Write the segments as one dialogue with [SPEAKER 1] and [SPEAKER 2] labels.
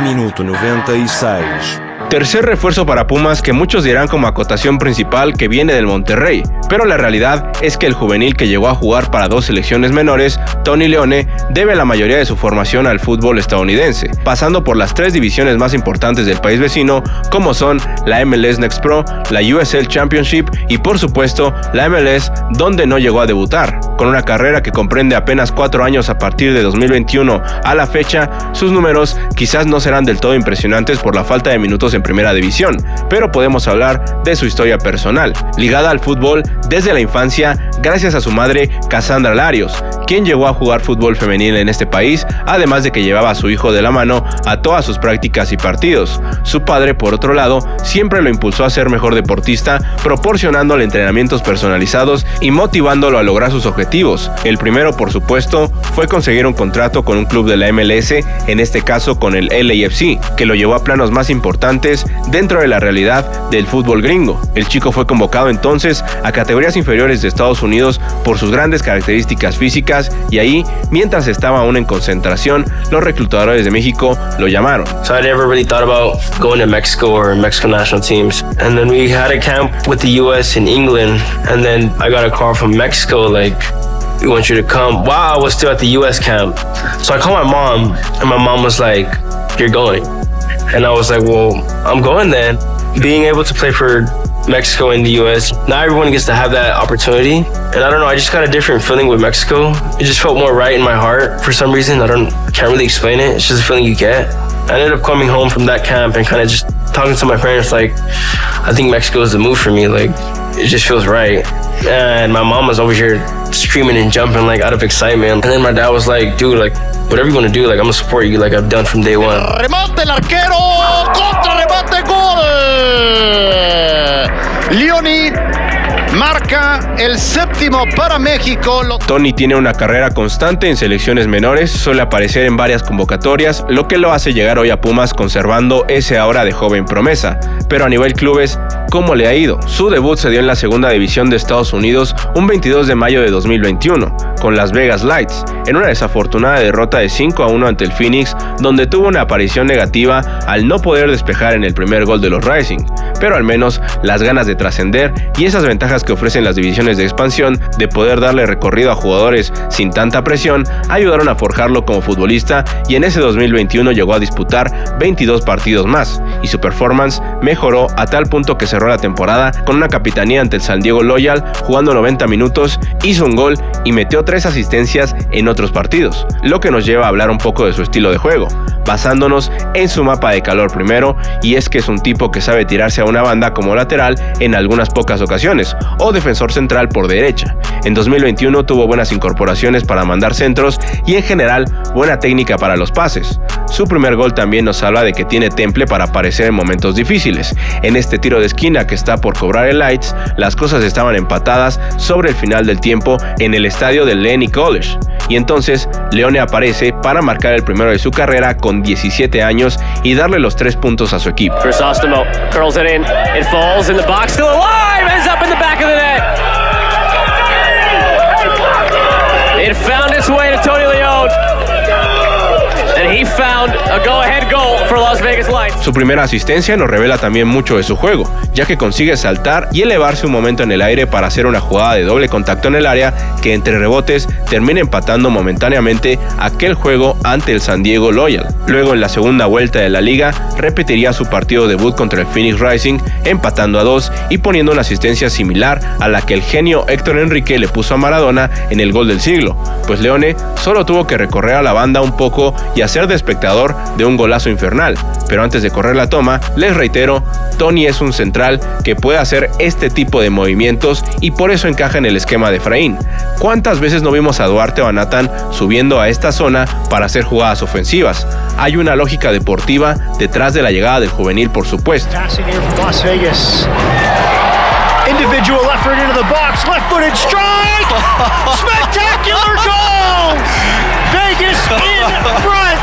[SPEAKER 1] Minuto 96.
[SPEAKER 2] Tercer refuerzo para Pumas que muchos dirán como acotación principal que viene del Monterrey, pero la realidad es que el juvenil que llegó a jugar para 2 selecciones menores, Tony Leone, debe la mayoría de su formación al fútbol estadounidense, pasando por las 3 divisiones más importantes del país vecino, como son la MLS Next Pro, la USL Championship y por supuesto la MLS, donde no llegó a debutar. Con una carrera que comprende apenas 4 años a partir de 2021 a la fecha, sus números quizás no serán del todo impresionantes por la falta de minutos en primera división, pero podemos hablar de su historia personal, ligada al fútbol desde la infancia gracias a su madre Cassandra Larios, quien llegó a jugar fútbol femenil en este país, además de que llevaba a su hijo de la mano a todas sus prácticas y partidos. Su padre, por otro lado, siempre lo impulsó a ser mejor deportista, proporcionándole entrenamientos personalizados y motivándolo a lograr sus objetivos. El primero, por supuesto, fue conseguir un contrato con un club de la MLS, en este caso con el LAFC, que lo llevó a planos más importantes dentro de la realidad del fútbol gringo. El chico fue convocado entonces a categorías inferiores de Estados Unidos por sus grandes características físicas y ahí, mientras estaba aún en concentración, los reclutadores de México lo llamaron.
[SPEAKER 3] So I never really thought about going to Mexico or Mexican national teams. And then we had a camp with the US in England, and then I got a call from Mexico like, we want you to come. Wow, I was still at the US camp. So I called my mom, and my mom was like, you're going. And I was like, well, I'm going then. Being able to play for Mexico and the US, not everyone gets to have that opportunity. And I don't know, I just got a different feeling with Mexico. It just felt more right in my heart for some reason. I can't really explain it. It's just a feeling you get. I ended up coming home from that camp and kind of just talking to my parents like, I think Mexico is the move for me. Like, it just feels right. And my mom was over here screaming and jumping like out of excitement. And then my dad was like, dude, like, whatever you want to do, like, I'm gonna support you like I've done from day one.
[SPEAKER 4] Remate el arquero, contra remate, gol. Leone marca el 7º para México.
[SPEAKER 2] Tony tiene una carrera constante en selecciones menores, suele aparecer en varias convocatorias, lo que lo hace llegar hoy a Pumas conservando ese aura de joven promesa. Pero a nivel clubes, ¿cómo le ha ido? Su debut se dio en la segunda división de Estados Unidos un 22 de mayo de 2021, con Las Vegas Lights, en una desafortunada derrota de 5-1 ante el Phoenix, donde tuvo una aparición negativa al no poder despejar en el primer gol de los Rising, pero al menos las ganas de trascender y esas ventajas que ofrecen las divisiones de expansión de poder darle recorrido a jugadores sin tanta presión ayudaron a forjarlo como futbolista y en ese 2021 llegó a disputar 22 partidos más y su performance mejoró a tal punto que cerró la temporada con una capitanía ante el San Diego Loyal jugando 90 minutos, hizo un gol y metió 3 asistencias en otros partidos, lo que nos lleva a hablar un poco de su estilo de juego, basándonos en su mapa de calor primero, y es que es un tipo que sabe tirarse a una banda como lateral en algunas pocas ocasiones, o defensor central por derecha. En 2021 tuvo buenas incorporaciones para mandar centros y en general buena técnica para los pases. Su primer gol también nos habla de que tiene temple para aparecer en momentos difíciles. En este tiro de esquina que está por cobrar el Lights, las cosas estaban empatadas sobre el final del tiempo en el estadio del Lenny College. Y entonces Leone aparece para marcar el primero de su carrera con 17 años y darle los 3 puntos a su equipo.
[SPEAKER 5] Crisóstomo curls it in, it falls in the box, still alive, ends up in the back of the net. It found its way to Tony Leone. And he found a go-ahead goal for Las Vegas Lights.
[SPEAKER 2] Su primera asistencia nos revela también mucho de su juego, ya que consigue saltar y elevarse un momento en el aire para hacer una jugada de doble contacto en el área que entre rebotes termina empatando momentáneamente aquel juego ante el San Diego Loyal. Luego en la segunda vuelta de la liga repetiría su partido debut contra el Phoenix Rising empatando a 2 y poniendo una asistencia similar a la que el genio Héctor Enrique le puso a Maradona en el gol del siglo, pues Leone solo tuvo que recorrer a la banda un poco y hacer de espectador de un golazo infernal. Pero antes de correr la toma, les reitero, Tony es un central que puede hacer este tipo de movimientos y por eso encaja en el esquema de Efraín. ¿Cuántas veces no vimos a Duarte o a Nathan subiendo a esta zona para hacer jugadas ofensivas? Hay una lógica deportiva detrás de la llegada del juvenil, por supuesto.
[SPEAKER 4] Individual effort into the box, left-footed strike! Spectacular goal! Vegas in front!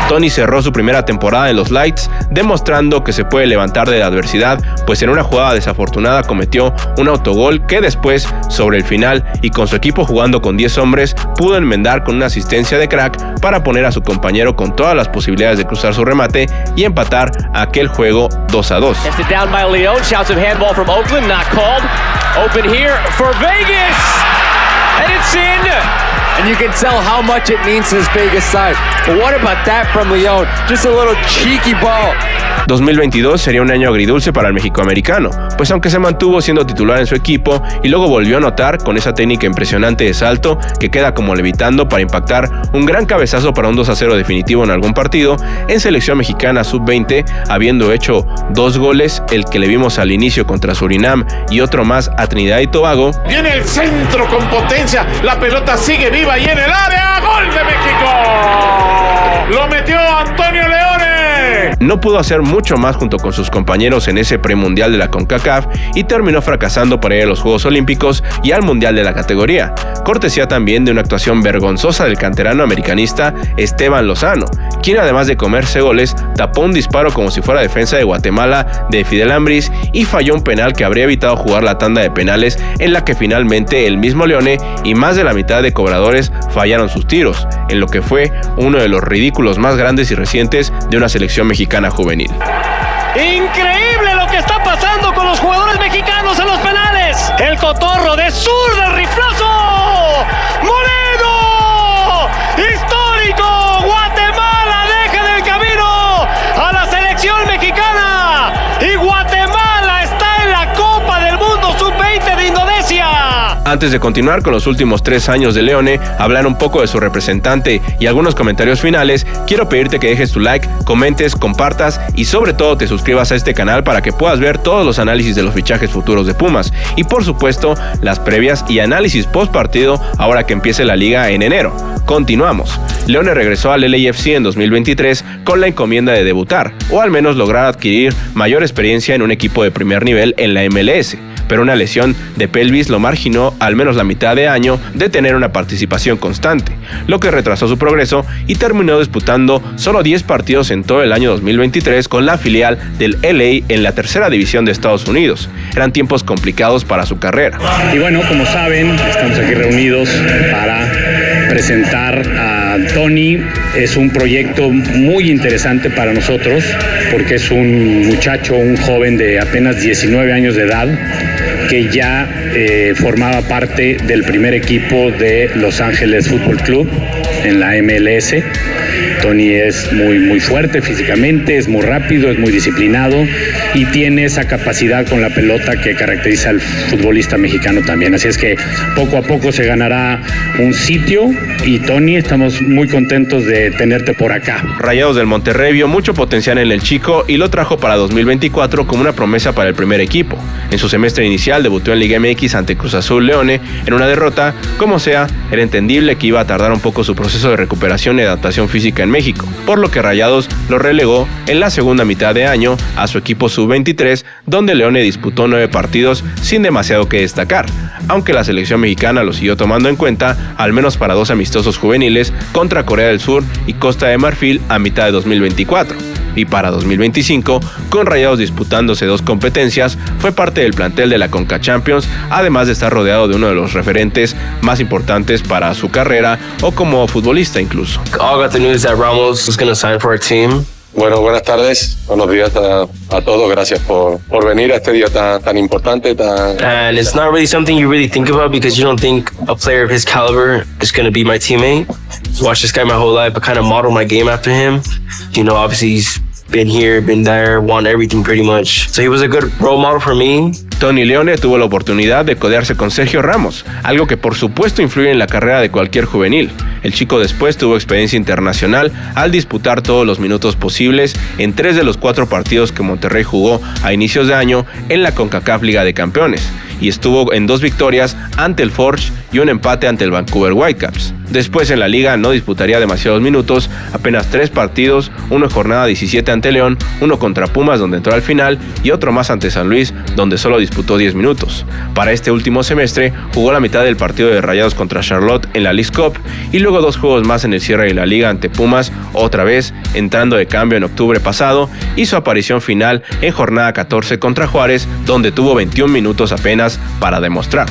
[SPEAKER 2] Tony cerró su primera temporada en los Lights, demostrando que se puede levantar de la adversidad, pues en una jugada desafortunada cometió un autogol que después, sobre el final y con su equipo jugando con 10 hombres, pudo enmendar con una asistencia de crack para poner a su compañero con todas las posibilidades de cruzar su remate y empatar aquel juego 2-2.
[SPEAKER 5] Tested down by Leon, shouts of handball from Oakland, not called. Open here for Vegas, and it's in.
[SPEAKER 6] And you can tell how much it means to this Vegas side. But what about that from Leon? Just a little cheeky ball.
[SPEAKER 2] 2022 sería un año agridulce para el mexicoamericano, pues aunque se mantuvo siendo titular en su equipo y luego volvió a anotar con esa técnica impresionante de salto que queda como levitando para impactar un gran cabezazo para un 2-0 definitivo en algún partido, en selección mexicana sub-20, habiendo hecho 2 goles, el que le vimos al inicio contra Surinam y otro más a Trinidad y Tobago.
[SPEAKER 7] Viene el centro con potencia, la pelota sigue viva y en el área, ¡gol de México! ¡Lo metió Antonio Leone!
[SPEAKER 2] No pudo hacer mucho más junto con sus compañeros en ese premundial de la CONCACAF y terminó fracasando para ir a los Juegos Olímpicos y al Mundial de la categoría, cortesía también de una actuación vergonzosa del canterano americanista Esteban Lozano, quien además de comerse goles, tapó un disparo como si fuera defensa de Guatemala de Fidel Ambris y falló un penal que habría evitado jugar la tanda de penales, en la que finalmente el mismo Leone y más de la mitad de cobradores fallaron sus tiros, en lo que fue uno de los ridículos más grandes y recientes de una selección mexicana juvenil.
[SPEAKER 4] Increíble lo que está pasando con los jugadores mexicanos en los penales. El cotorro de sur del riflazo. ¡Moreno! ¡Histórico! Guatemala deja en el camino a la selección mexicana. Y Guatemala está en la Copa del Mundo Sub-20 de Indonesia.
[SPEAKER 2] Antes de continuar con los últimos 3 años de Leone, hablar un poco de su representante y algunos comentarios finales, quiero pedirte que dejes tu like, comentes, compartas y sobre todo te suscribas a este canal para que puedas ver todos los análisis de los fichajes futuros de Pumas y por supuesto las previas y análisis post partido ahora que empiece la liga en enero. Continuamos. Leone regresó al LAFC en 2023 con la encomienda de debutar o al menos lograr adquirir mayor experiencia en un equipo de primer nivel en la MLS. Pero una lesión de pelvis lo marginó al menos la mitad de año de tener una participación constante, lo que retrasó su progreso y terminó disputando solo 10 partidos en todo el año 2023 con la filial del LA en la tercera división de Estados Unidos. Eran tiempos complicados para su carrera.
[SPEAKER 8] Y bueno, como saben, estamos aquí reunidos para presentar a Tony. Es un proyecto muy interesante para nosotros porque es un muchacho, un joven de apenas 19 años de edad que ya formaba parte del primer equipo de Los Ángeles Fútbol Club en la MLS. Tony es muy fuerte físicamente, es muy rápido, es muy disciplinado y tiene esa capacidad con la pelota que caracteriza al futbolista mexicano también. Así es que poco a poco se ganará un sitio y Tony, estamos muy contentos de tenerte por acá.
[SPEAKER 2] Rayados del Monterrey vio mucho potencial en el chico y lo trajo para 2024 como una promesa para el primer equipo. En su semestre inicial debutó en Liga MX ante Cruz Azul Leone en una derrota. Como sea, era entendible que iba a tardar un poco su proceso de recuperación y adaptación física en México, por lo que Rayados lo relegó en la segunda mitad de año a su equipo sub-23, donde Leone disputó 9 partidos sin demasiado que destacar, aunque la selección mexicana lo siguió tomando en cuenta, al menos para 2 amistosos juveniles contra Corea del Sur y Costa de Marfil a mitad de 2024. Y para 2025, con Rayados disputándose 2 competencias, fue parte del plantel de la Conca Champions, además de estar rodeado de uno de los referentes más importantes para su carrera o como futbolista incluso.
[SPEAKER 3] All got the news that Ramos was going to sign for our team.
[SPEAKER 9] Bueno, buenas tardes, buenos días a todos, gracias por venir a este día tan importante.
[SPEAKER 3] And it's not really something you really think about because you don't think a player of his caliber is going to be my teammate. Watched this guy my whole life, but kind of model my game after him. You know, obviously he's been here, been there, won everything pretty much. So he was a good role model for me.
[SPEAKER 2] Tony Leone tuvo la oportunidad de codearse con Sergio Ramos, algo que por supuesto influye en la carrera de cualquier juvenil. El chico después tuvo experiencia internacional al disputar todos los minutos posibles en 3 de los 4 partidos que Monterrey jugó a inicios de año en la CONCACAF Liga de Campeones. y estuvo en 2 victorias ante el Forge y un empate ante el Vancouver Whitecaps. Después en la liga no disputaría demasiados minutos, apenas 3 partidos, uno en jornada 17 ante León, uno contra Pumas donde entró al final y otro más ante San Luis donde solo disputó 10 minutos. Para este último semestre jugó la mitad del partido de Rayados contra Charlotte en la Leagues Cup y luego 2 juegos más en el cierre de la liga ante Pumas, otra vez entrando de cambio en octubre pasado, y su aparición final en jornada 14 contra Juárez donde tuvo 21 minutos apenas para demostrar.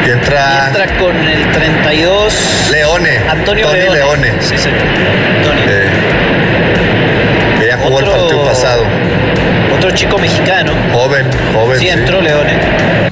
[SPEAKER 10] Y entra con el 32
[SPEAKER 11] Leone.
[SPEAKER 10] Antonio Leone. Sí, señor.
[SPEAKER 11] Que ya jugó el partido pasado.
[SPEAKER 10] Otro chico mexicano.
[SPEAKER 11] Joven.
[SPEAKER 10] Sí, entró Leone.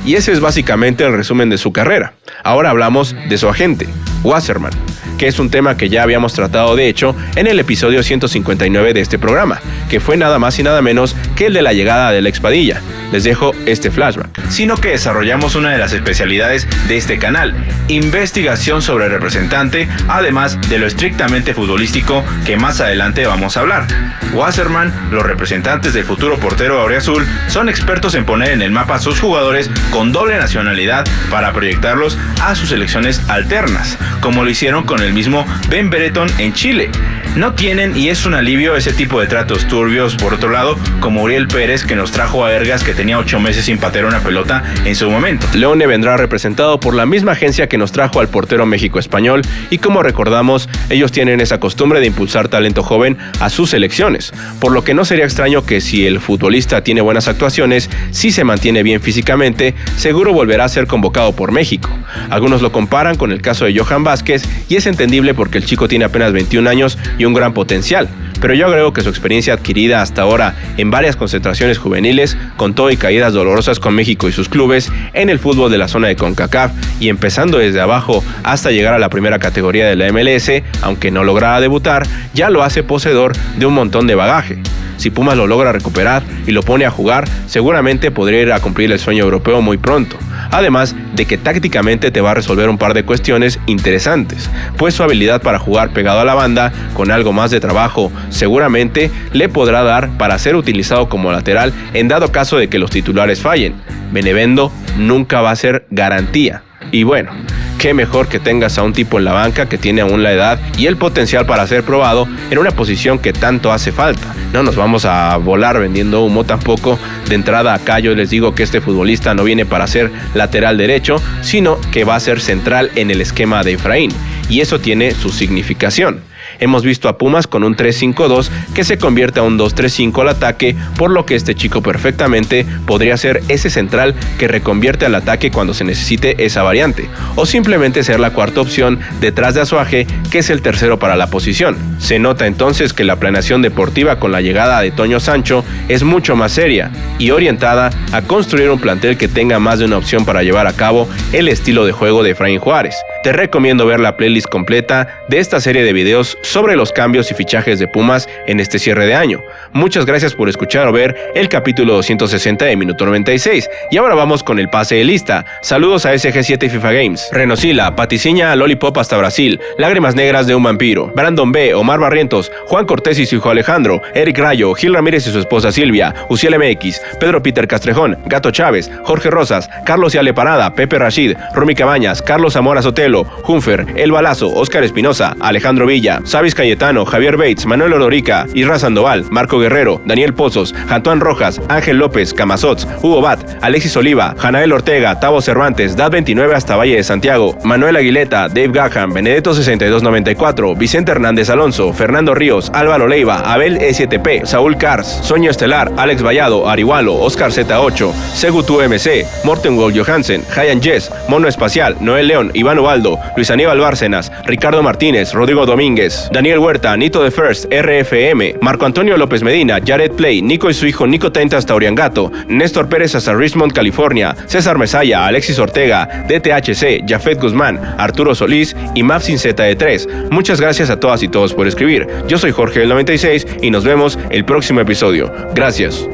[SPEAKER 2] Y ese es básicamente el resumen de su carrera. Ahora hablamos de su agente, Wasserman, que es un tema que ya habíamos tratado de hecho en el episodio 159 de este programa, que fue nada más y nada menos que el de la llegada del ex Padilla. Les dejo este flashback.
[SPEAKER 12] Sino que desarrollamos una de las especialidades de este canal, investigación sobre el representante, además de lo estrictamente futbolístico que más adelante vamos a hablar. Wasserman, los representantes del futuro portero auriazul, son expertos en poner en el mapa a sus jugadores con doble nacionalidad para proyectarlos a sus selecciones alternas, como lo hicieron con el mismo Ben Brereton en Chile. No tienen, y es un alivio, ese tipo de tratos turbios, por otro lado, como Uriel Pérez, que nos trajo a Ergas, que tenía 8 meses sin patear una pelota en su momento.
[SPEAKER 2] Leone vendrá representado por la misma agencia que nos trajo al portero México-Español, y como recordamos, ellos tienen esa costumbre de impulsar talento joven a sus selecciones, por lo que no sería extraño que si el futbolista tiene buenas actuaciones, si se mantiene bien físicamente, seguro volverá a ser convocado por México. Algunos lo comparan con el caso de Johan Vázquez, y es entendible porque el chico tiene apenas 21 años y un gran potencial, pero yo agrego que su experiencia adquirida hasta ahora en varias concentraciones juveniles, con todo y caídas dolorosas con México y sus clubes, en el fútbol de la zona de CONCACAF y empezando desde abajo hasta llegar a la primera categoría de la MLS, aunque no lograra debutar, ya lo hace poseedor de un montón de bagaje. Si Pumas lo logra recuperar y lo pone a jugar, seguramente podría ir a cumplir el sueño europeo muy pronto. Además de que tácticamente te va a resolver un par de cuestiones interesantes, pues su habilidad para jugar pegado a la banda, con algo más de trabajo, seguramente le podrá dar para ser utilizado como lateral en dado caso de que los titulares fallen. Benevendo nunca va a ser garantía. Y bueno, qué mejor que tengas a un tipo en la banca que tiene aún la edad y el potencial para ser probado en una posición que tanto hace falta. No nos vamos a volar vendiendo humo tampoco. De entrada acá yo les digo que este futbolista no viene para ser lateral derecho, sino que va a ser central en el esquema de Efraín, y eso tiene su significación. Hemos visto a Pumas con un 3-5-2 que se convierte a un 2-3-5 al ataque, por lo que este chico perfectamente podría ser ese central que reconvierte al ataque cuando se necesite esa variante, o simplemente ser la cuarta opción detrás de Azuaje, que es el tercero para la posición. Se nota entonces que la planeación deportiva con la llegada de Toño Sancho es mucho más seria y orientada a construir un plantel que tenga más de una opción para llevar a cabo el estilo de juego de Efraín Juárez. Te recomiendo ver la playlist completa de esta serie de videos sobre los cambios y fichajes de Pumas en este cierre de año. Muchas gracias por escuchar o ver el capítulo 260 de Minuto 96. Y ahora vamos con el pase de lista. Saludos a SG7 y FIFA Games, Renosila, Paticiña, Lollipop hasta Brasil, Lágrimas Negras de un Vampiro, Brandon B, Omar Barrientos, Juan Cortés y su hijo Alejandro, Eric Rayo, Gil Ramírez y su esposa Silvia, Uciel MX, Pedro Peter Castrejón, Gato Chávez, Jorge Rosas, Carlos Yale Parada, Pepe Rashid, Romy Cabañas, Carlos Zamora Sotelo, Junfer, El Balazo, Óscar Espinosa, Alejandro Villa, Savis Cayetano, Javier Bates, Manuel Olorica, Isra Sandoval, Marco Guerrero, Daniel Pozos, Antoine Rojas, Ángel López, Camazots, Hugo Bat, Alexis Oliva, Janael Ortega, Tavo Cervantes, Dad 29 hasta Valle de Santiago, Manuel Aguileta, Dave Gaham, Benedetto 6294, Vicente Hernández Alonso, Fernando Ríos, Álvaro Leiva, Abel E7P, Saúl Cars, Sueño Estelar, Alex Vallado, Arihualo, Oscar Z8, Segutu MC, Morten Wall Johansen, Hayan Jess, Mono Espacial, Noel León, Iván Ubaldo, Luis Aníbal Bárcenas, Ricardo Martínez, Rodrigo Domínguez, Daniel Huerta, Nito de First, RFM, Marco Antonio López Medina, Jared Play, Nico y su hijo Nico Tenta hasta Oriangato, Néstor Pérez hasta Richmond, California, César Mesaya, Alexis Ortega, DTHC, Jafet Guzmán, Arturo Solís y Mapsin Z3. Muchas gracias a todas y todos por escribir. Yo soy Jorge del 96 y nos vemos el próximo episodio. Gracias.